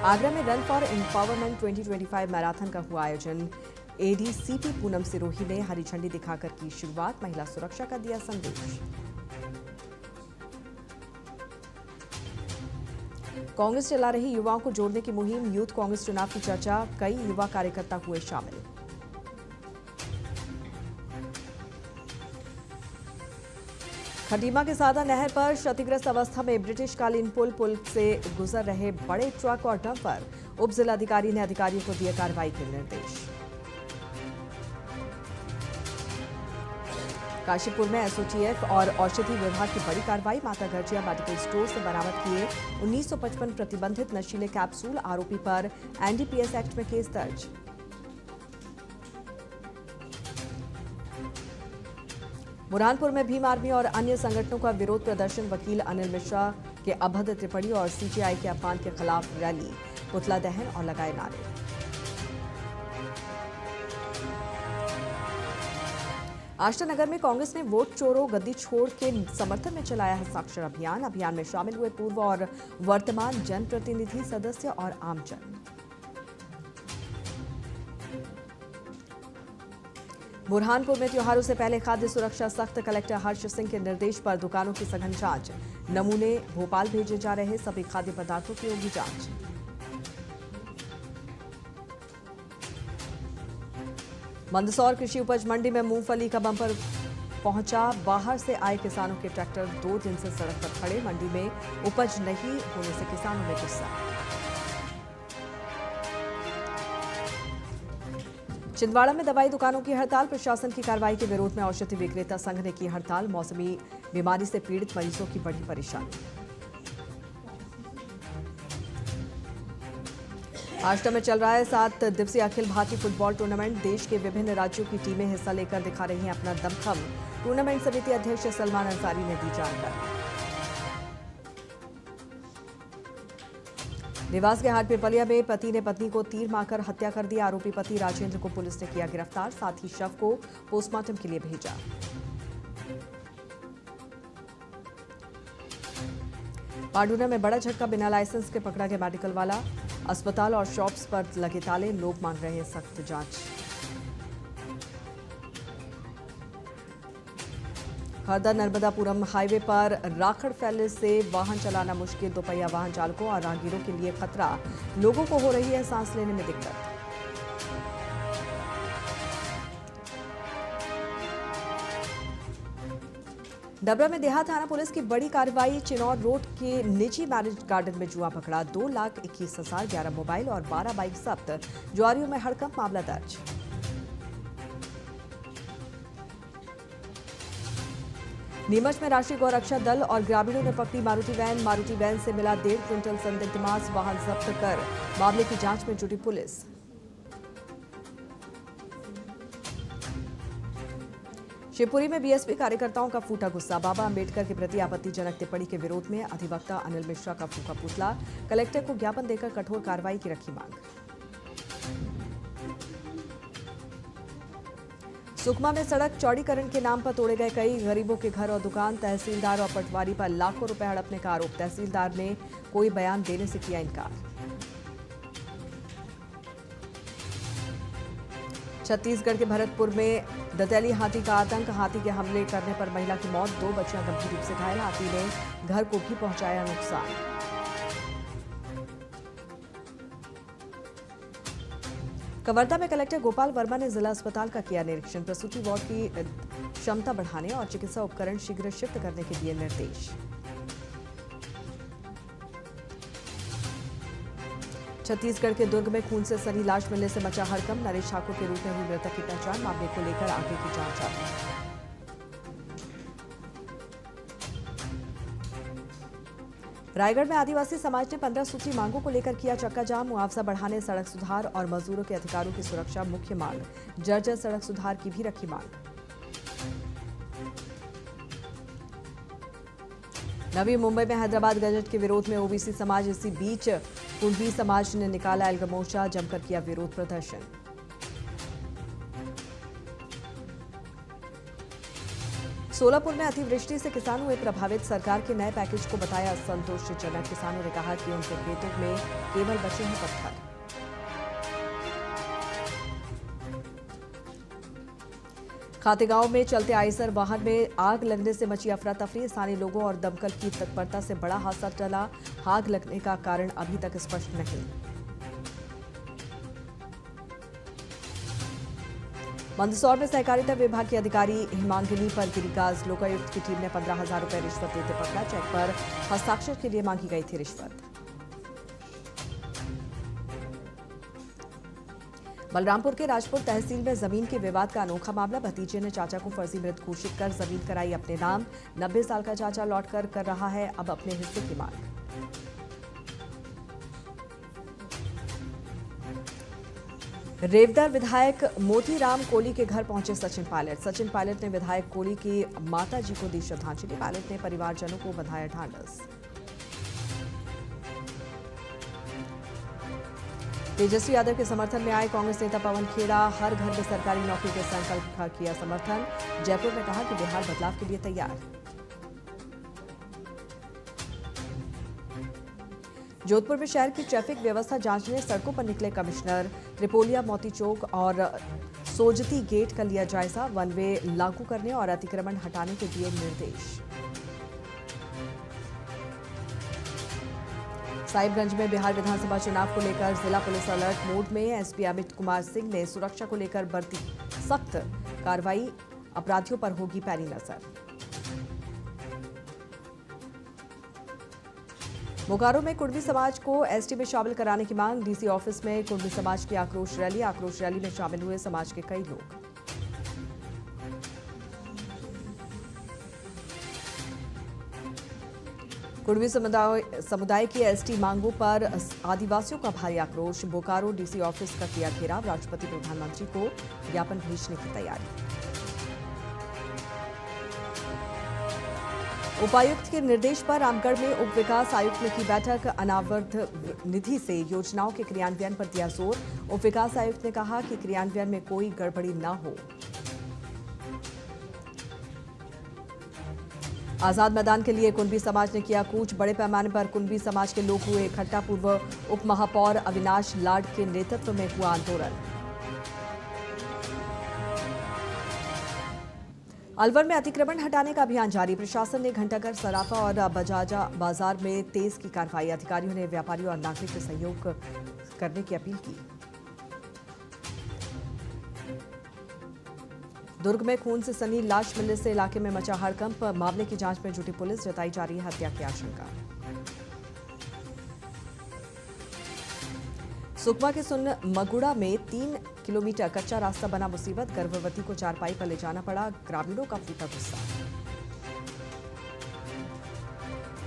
आगरा में run for empowerment 2025 marathon का हुआ आयोजन। एडीसीपी पूनम सिरोही ने हरी झंडी दिखाकर की शुरुआत। महिला सुरक्षा का दिया संदेश। कांग्रेस चला रही युवाओं को जोड़ने की मुहिम। यूथ कांग्रेस चुनाव की चर्चा। कई युवा कार्यकर्ता हुए शामिल। खटीमा के सादा नहर पर क्षतिग्रस्त अवस्था में ब्रिटिशकालीन पुल से गुजर रहे बड़े ट्रक और डंपर। उप जिलाधिकारी ने अधिकारियों को दिए कार्रवाई के निर्देश। काशीपुर में एसओटीएफ और औषधि विभाग की बड़ी कार्रवाई। माता गर्जिया मेडिकल स्टोर से बरामद किए 1955 प्रतिबंधित नशीले कैप्सूल। आरोपी पर एनडीपीएस एक्ट में केस दर्ज। बुरहानपुर में भीम आर्मी और अन्य संगठनों का विरोध प्रदर्शन। वकील अनिल मिश्रा के अभद्र टिप्पणी और सीजेआई के अपमान के खिलाफ रैली। पुतला दहन और लगाए नारे। आष्टानगर में कांग्रेस ने वोट चोरो गद्दी छोड़ के समर्थन में चलाया हस्ताक्षर अभियान। अभियान में शामिल हुए पूर्व और वर्तमान जनप्रतिनिधि सदस्य और आमजन। बुरहानपुर में त्योहारों से पहले खाद्य सुरक्षा सख्त। कलेक्टर हर्ष सिंह के निर्देश पर दुकानों की सघन जांच। नमूने भोपाल भेजे जा रहे। सभी खाद्य पदार्थों की होगी जांच। मंदसौर कृषि उपज मंडी में मूंगफली का बम्पर पहुंचा। बाहर से आए किसानों के ट्रैक्टर 2 दिन से सड़क पर खड़े। मंडी में उपज नहीं होने से किसानों में गुस्सा। छिंदवाड़ा में दवाई दुकानों की हड़ताल। प्रशासन की कार्रवाई के विरोध में औषधि विक्रेता संघ ने की हड़ताल। मौसमी बीमारी से पीड़ित मरीजों की बड़ी परेशानी। आष्टा में चल रहा है 7 दिवसीय अखिल भारतीय फुटबॉल टूर्नामेंट। देश के विभिन्न राज्यों की टीमें हिस्सा लेकर दिखा रही हैं अपना दमखम। टूर्नामेंट समिति अध्यक्ष सलमान अंसारी ने दी जानकारी। देवास के हाट पिपलिया में पति ने पत्नी को तीर मारकर हत्या कर दी। आरोपी पति राजेंद्र को पुलिस ने किया गिरफ्तार। साथ ही शव को पोस्टमार्टम के लिए भेजा। पांडुना में बड़ा झटका। बिना लाइसेंस के पकड़ा गया मेडिकल वाला। अस्पताल और शॉप्स पर लगे ताले। लोग मांग रहे हैं सख्त जांच। हरदा नर्मदापुरम हाईवे पर राखड़ फैलने से वाहन चलाना मुश्किल। दोपहिया वाहन चालकों और राहगीरों के लिए खतरा। लोगों को हो रही है सांस लेने में दिक्कत। डबरा में देहात थाना पुलिस की बड़ी कार्रवाई। चिनौर रोड के निजी मैरिज गार्डन में जुआ पकड़ा। 2,21,000, 11 मोबाइल और 12 बाइक जब्त। जुआरियों में हड़कंप, मामला दर्ज। नीमच में राष्ट्रीय गौरक्षा दल और ग्रामीणों ने पकड़ी मारुति वैन। मारुति वैन से मिला 1.5 क्विंटल संदिग्ध मांस। वाहन जब्त कर मामले की जांच में जुटी पुलिस। शिवपुरी में बीएसपी कार्यकर्ताओं का फूटा गुस्सा। बाबा अंबेडकर के प्रति आपत्तिजनक टिप्पणी के विरोध में अधिवक्ता अनिल मिश्रा का फूका पुतला। कलेक्टर को ज्ञापन देकर कठोर कार्रवाई की रखी मांग। सुकमा में सड़क चौड़ीकरण के नाम पर तोड़े गए कई गरीबों के घर और दुकान। तहसीलदार और पटवारी पर लाखों रुपए हड़पने का आरोप। तहसीलदार ने कोई बयान देने से किया इनकार। छत्तीसगढ़ के भरतपुर में दंतैली हाथी का आतंक। हाथी के हमले करने पर महिला की मौत। 2 बच्चियां गंभीर रूप से घायल। हाथी ने घर को भी पहुंचाया नुकसान। कवर्धा में कलेक्टर गोपाल वर्मा ने जिला अस्पताल का किया निरीक्षण। प्रसूति वार्ड की क्षमता बढ़ाने और चिकित्सा उपकरण शीघ्र शिफ्ट करने के दिए निर्देश। छत्तीसगढ़ के दुर्ग में खून से सनी लाश मिलने से मचा हड़कंप। नरेश ठाकुर के रूप में हुई मृतक की पहचान। मामले को लेकर आगे की जांच जारी। रायगढ़ में आदिवासी समाज ने 15 सूत्री मांगों को लेकर किया चक्का जाम। मुआवजा बढ़ाने, सड़क सुधार और मजदूरों के अधिकारों की सुरक्षा मुख्य मांग। जर्जर सड़क सुधार की भी रखी मांग। नवी मुंबई में हैदराबाद गजट के विरोध में ओबीसी समाज। इसी बीच कुणबी समाज ने निकाला एल्गार मोर्चा। जमकर किया विरोध प्रदर्शन। सोलापुर में अतिवृष्टि से किसानों ने प्रभावित, सरकार के नए पैकेज को बताया असंतोषजनक। किसानों ने कहा कि उनके खेतों में केवल बचे हैं पत्थर। खातेगांव में चलते आयसर वाहन में आग लगने से मची अफरा तफरी। स्थानीय लोगों और दमकल की तत्परता से बड़ा हादसा टला। आग लगने का कारण अभी तक स्पष्ट नहीं। मंदसौर में सहकारिता विभाग की अधिकारी हिमांगिनी पर गिरी गाज। लोकायुक्त की टीम ने 15,000 रुपए रिश्वत देते पकड़ा। चेक पर हस्ताक्षर के लिए मांगी गई थी रिश्वत। बलरामपुर के राजपुर तहसील में जमीन के विवाद का अनोखा मामला। भतीजे ने चाचा को फर्जी मृत घोषित कर जमीन कराई अपने नाम। 90 साल का चाचा लौटकर कर रहा है अब अपने हिस्से की मांग। रेवदर विधायक मोतीराम कोली के घर पहुंचे सचिन पायलट। सचिन पायलट ने विधायक कोली की माता जी को दी श्रद्धांजलि। पायलट ने परिवारजनों को बधाया ढांढस। तेजस्वी यादव के समर्थन में आए कांग्रेस नेता पवन खेड़ा। हर घर में सरकारी नौकरी के संकल्प का किया समर्थन। जयपुर में कहा कि बिहार बदलाव के लिए तैयार। जोधपुर में शहर की ट्रैफिक व्यवस्था जांचने सड़कों पर निकले कमिश्नर। त्रिपोलिया, मोती चौक और सोजती गेट का लिया जायजा। वन वे लागू करने और अतिक्रमण हटाने के दिए निर्देश। साहिबगंज में बिहार विधानसभा चुनाव को लेकर जिला पुलिस अलर्ट मोड में। एसपी अमित कुमार सिंह ने सुरक्षा को लेकर बरती सख्त कार्रवाई। अपराधियों पर होगी पैनी नजर। बोकारो में कुर्मी समाज को एसटी में शामिल कराने की मांग। डीसी ऑफिस में कुर्मी समाज की आक्रोश रैली। आक्रोश रैली में शामिल हुए समाज के कई लोग। कुर्मी समुदाय की एसटी मांगों पर आदिवासियों का भारी आक्रोश। बोकारो डीसी ऑफिस का किया घेराव। राष्ट्रपति प्रधानमंत्री को ज्ञापन भेजने की तैयारी। उपायुक्त के निर्देश पर रामगढ़ में उप विकास आयुक्त ने की बैठक। अनावर्त निधि से योजनाओं के क्रियान्वयन पर दिया जोर। उप विकास आयुक्त ने कहा कि क्रियान्वयन में कोई गड़बड़ी न हो। आजाद मैदान के लिए कुंभी समाज ने किया कूच। बड़े पैमाने पर कुंभी समाज के लोग हुए इकट्ठा। पूर्व उप महापौर अविनाश लाड के नेतृत्व में हुआ आंदोलन। अलवर में अतिक्रमण हटाने का अभियान जारी। प्रशासन ने घंटाघर, सराफा और बजाजा बाजार में तेज की कार्रवाई। अधिकारियों ने व्यापारियों और नागरिक से सहयोग करने की अपील की। दुर्ग में खून से सनी लाश मिलने से इलाके में मचा हड़कंप। मामले की जांच में जुटी पुलिस। जताई जा रही है हत्या की आशंका। सुकमा के सुन मगुड़ा में 3 किलोमीटर कच्चा रास्ता बना मुसीबत। गर्भवती को चारपाई पर ले जाना पड़ा। ग्रामीणों का फूटा गुस्सा।